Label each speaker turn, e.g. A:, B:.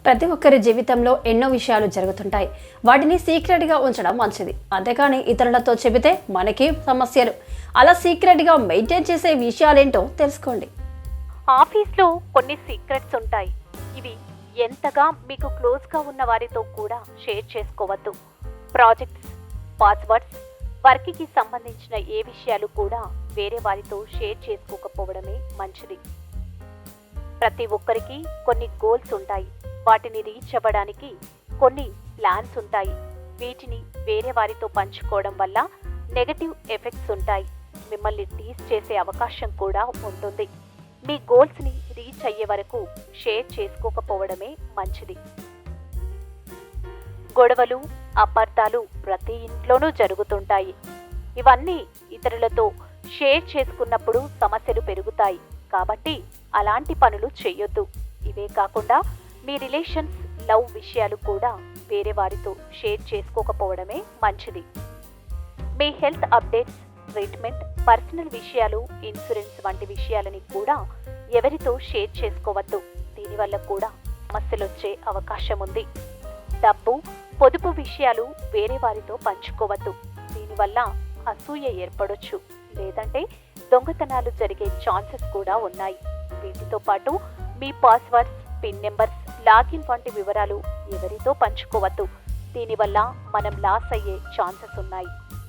A: ప్రతి ఒక్కరి జీవితంలో ఎన్నో విషయాలు జరుగుతుంటాయి. వాటిని సీక్రెట్గా ఉంచడం మంచిది. అంతేకాని ఇతరులతో చెబితే మనకి సమస్యలు. అలా సీక్రెట్గా మెయింటైన్ చేసే విషయాలేంటో తెలుసుకోండి.
B: ఆఫీస్లో కొన్ని సీక్రెట్స్ ఉంటాయి. ఇవి ఎంతగా మీకు క్లోజ్గా ఉన్న వారితో కూడా షేర్ చేసుకోవద్దు. ప్రాజెక్ట్స్, పాస్వర్డ్స్, వర్క్కి సంబంధించిన ఏ విషయాలు కూడా వేరే వారితో షేర్ చేసుకోకపోవడమే మంచిది. ప్రతి ఒక్కరికి కొన్ని గోల్స్ ఉంటాయి. వాటిని రీచ్ అవ్వడానికి కొన్ని ప్లాన్స్ ఉంటాయి. వీటిని వేరే వారితో పంచుకోవడం వల్ల నెగటివ్ ఎఫెక్ట్స్ ఉంటాయి. మిమ్మల్ని టీస్ చేసే అవకాశం కూడా ఉంటుంది. మీ గోల్స్ని రీచ్ అయ్యే వరకు షేర్ చేసుకోకపోవడమే మంచిది. గొడవలు, అపార్థాలు ప్రతి ఇంట్లోనూ జరుగుతుంటాయి. ఇవన్నీ ఇతరులతో షేర్ చేసుకున్నప్పుడు సమస్యలు పెరుగుతాయి. కాబట్టి అలాంటి పనులు చేయొద్దు. ఇవే కాకుండా మీ రిలేషన్స్, లవ్ విషయాలు కూడా వేరే వారితో షేర్ చేసుకోకపోవడమే మంచిది. మీ హెల్త్ అప్డేట్స్, ట్రీట్మెంట్, పర్సనల్ విషయాలు, ఇన్సూరెన్స్ వంటి విషయాలని కూడా ఎవరితో షేర్ చేసుకోవద్దు. దీనివల్ల కూడా సమస్యలు వచ్చే అవకాశం ఉంది. డబ్బు, పొదుపు విషయాలు వేరే వారితో పంచుకోవద్దు. దీనివల్ల అసూయ ఏర్పడొచ్చు, లేదంటే దొంగతనాలు జరిగే ఛాన్సెస్ కూడా ఉన్నాయి. వీటితో పాటు మీ పాస్వర్డ్స్, పిన్ నెంబర్స్, లాగిన్ వంటి వివరాలు ఎవరితో పంచుకోవద్దు. దీనివల్ల మనం లాస్ అయ్యే ఛాన్సెస్ ఉన్నాయి.